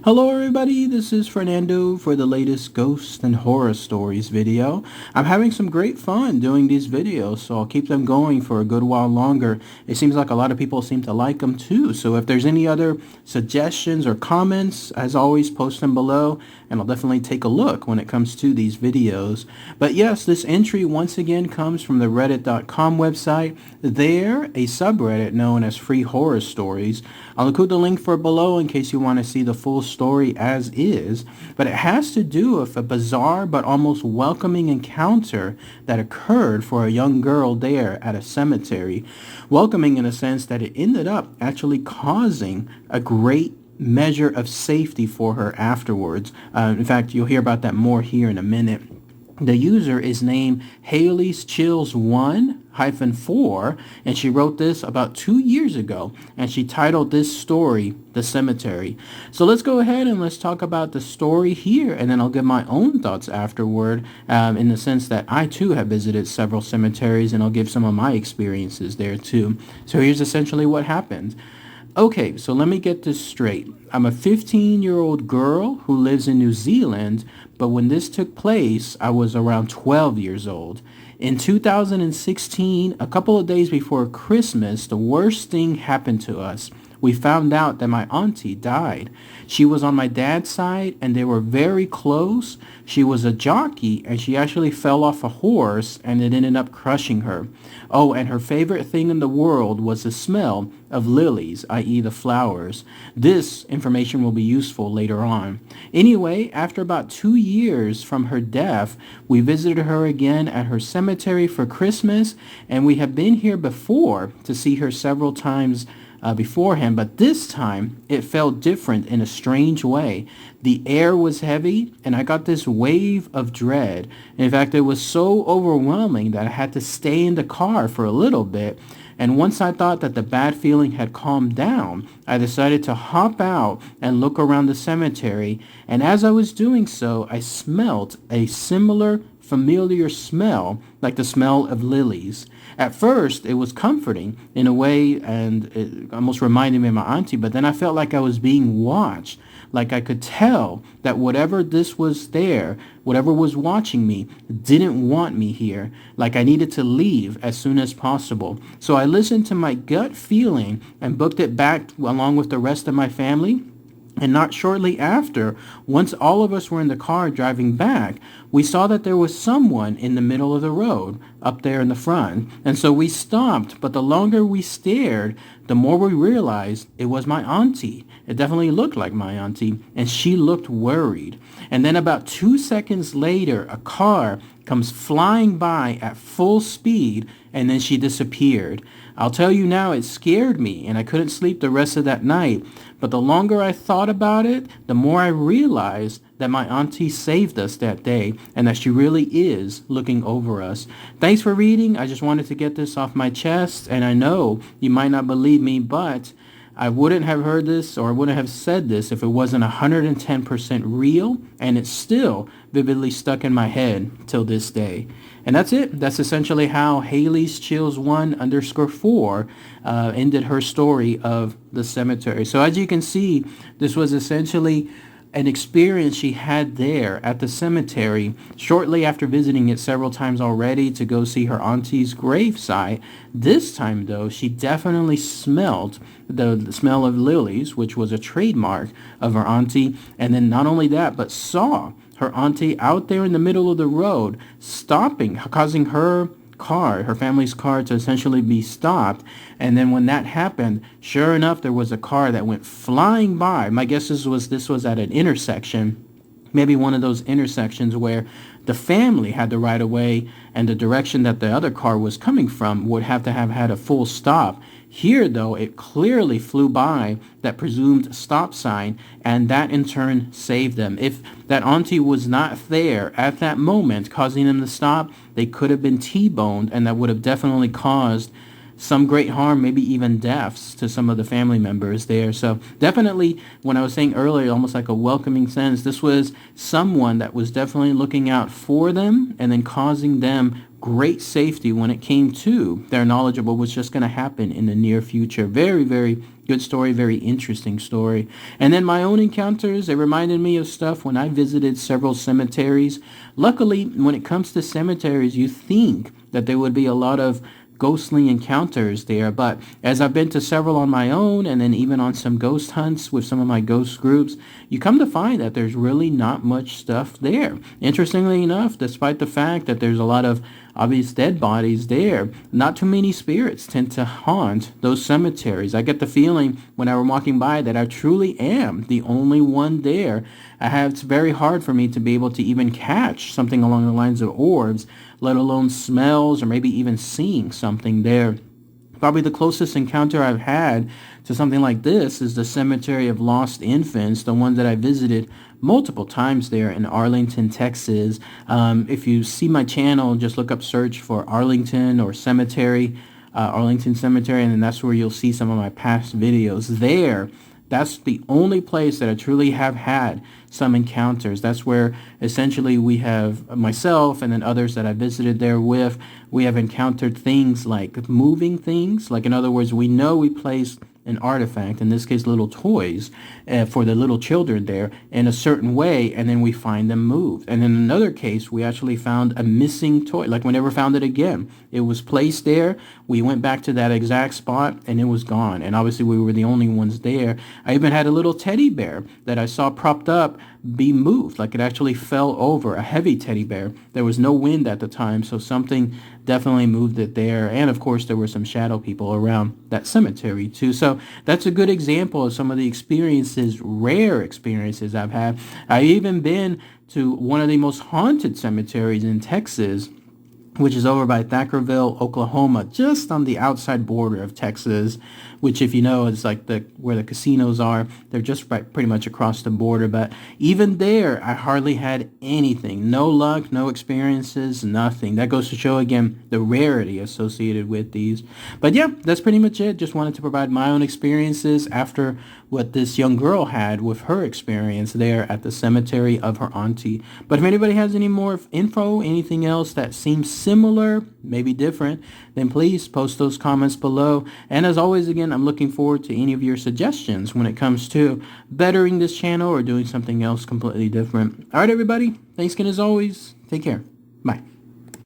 Hello everybody, this is Fernando for the latest ghost and horror stories video. I'm having some great fun doing these videos, so I'll keep them going for a good while longer. It seems like a lot of people seem to like them too, so if there's any other suggestions or comments, as always, post them below, and I'll definitely take a look when it comes to these videos. But yes, this entry once again comes from the reddit.com website. There, a subreddit known as Free Horror Stories. I'll include the link for below in case you want to see the full story as is, but it has to do with a bizarre but almost welcoming encounter that occurred for a young girl there at a cemetery. Welcoming in a sense that it ended up actually causing a great measure of safety for her afterwards. In fact, you'll hear about that more here in a minute. The user is named Haley's Chills 1-4, and she wrote this about 2 years ago, and she titled this story, The Cemetery. So let's go ahead and let's talk about the story here, and then I'll give my own thoughts afterward, in the sense that I too have visited several cemeteries, and I'll give some of my experiences there too. So here's essentially what happened. Okay, so let me get this straight. I'm a 15-year-old girl who lives in New Zealand, but when this took place, I was around 12 years old. In 2016, a couple of days before Christmas, the worst thing happened to us. We found out that my auntie died. She was on my dad's side, and they were very close. She was a jockey, and she actually fell off a horse, and it ended up crushing her. Oh, and her favorite thing in the world was the smell of lilies, i.e. the flowers. This information will be useful later on. Anyway, after about 2 years from her death, we visited her again at her cemetery for Christmas, and we have been here before to see her several times beforehand, but this time it felt different in a strange way. The air was heavy, and I got this wave of dread. In fact, it was so overwhelming that I had to stay in the car for a little bit. And once I thought that the bad feeling had calmed down, I decided to hop out and look around the cemetery. And as I was doing so, I smelt a similar familiar smell, like the smell of lilies. At first, it was comforting in a way, and it almost reminded me of my auntie, but then I felt like I was being watched. Like I could tell that whatever this was there, whatever was watching me, didn't want me here. Like I needed to leave as soon as possible. So I listened to my gut feeling and booked it back along with the rest of my family. And not shortly after, once all of us were in the car driving back, we saw that there was someone in the middle of the road up there in the front. And so we stopped, but the longer we stared, the more we realized it was my auntie. It definitely looked like my auntie, and she looked worried. And then about 2 seconds later, a car comes flying by at full speed, and then she disappeared. I'll tell you now, it scared me, and I couldn't sleep the rest of that night. But the longer I thought about it, the more I realized that my auntie saved us that day, and that she really is looking over us. Thanks for reading. I just wanted to get this off my chest, and I know you might not believe me, but I wouldn't have heard this or I wouldn't have said this if it wasn't 110% real, and it's still vividly stuck in my head till this day. And that's it. That's essentially how Haley's Chills 1-4 ended her story of the cemetery. So as you can see, this was essentially an experience she had there at the cemetery shortly after visiting it several times already to go see her auntie's gravesite. This time, though, she definitely smelled the smell of lilies, which was a trademark of her auntie. And then not only that, but saw her auntie out there in the middle of the road, stopping, causing her car, her family's car, to essentially be stopped. And then when that happened, sure enough, there was a car that went flying by. My guess is this was at an intersection, maybe one of those intersections where the family had the right of way, and the direction that the other car was coming from would have to have had a full stop. Here, though, it clearly flew by that presumed stop sign, and that in turn saved them. If that auntie was not there at that moment causing them to stop, they could have been T-boned, and that would have definitely caused some great harm, maybe even deaths to some of the family members there. So definitely, when I was saying earlier, almost like a welcoming sense, this was someone that was definitely looking out for them and then causing them great safety when it came to their knowledge of what was just going to happen in the near future. Very, very good story, very interesting story. And then my own encounters, they reminded me of stuff when I visited several cemeteries. Luckily, when it comes to cemeteries, you think that there would be a lot of ghostly encounters there, but as I've been to several on my own and then even on some ghost hunts with some of my ghost groups, you come to find that there's really not much stuff there. Interestingly enough, despite the fact that there's a lot of obvious dead bodies there, not too many spirits tend to haunt those cemeteries. I get the feeling when I'm walking by that I truly am the only one there. It's very hard for me to be able to even catch something along the lines of orbs, let alone smells or maybe even seeing something there. Probably the closest encounter I've had to something like this is the Cemetery of Lost Infants, the one that I visited multiple times there in Arlington, Texas. If you see my channel, just look up, search for Arlington or Cemetery, Arlington Cemetery, and then that's where you'll see some of my past videos there. That's the only place that I truly have had some encounters. That's where essentially we have myself and then others that I visited there with. We have encountered things like moving things. Like, in other words, we know we placed an artifact, in this case little toys, for the little children there in a certain way, and then we find them moved. And in another case, we actually found a missing toy. Like, we never found it again. It was placed there. We went back to that exact spot and it was gone. And obviously we were the only ones there. I even had a little teddy bear that I saw propped up be moved, like it actually fell over, a heavy teddy bear. There was no wind at the time, so something definitely moved it there. And of course there were some shadow people around that cemetery too. So that's a good example of some of the experiences, rare experiences I've had. I've even been to one of the most haunted cemeteries in Texas, which is over by Thackerville, Oklahoma, just on the outside border of Texas, which, if you know, is like where the casinos are. They're just pretty much across the border. But even there, I hardly had anything. No luck, no experiences, nothing. That goes to show, again, the rarity associated with these. But yeah, that's pretty much it. Just wanted to provide my own experiences after what this young girl had with her experience there at the cemetery of her auntie. But if anybody has any more info, anything else that seems similar, maybe different, then please post those comments below. And as always, again, I'm looking forward to any of your suggestions when it comes to bettering this channel or doing something else completely different. All right, everybody. Thanks again as always. Take care. Bye.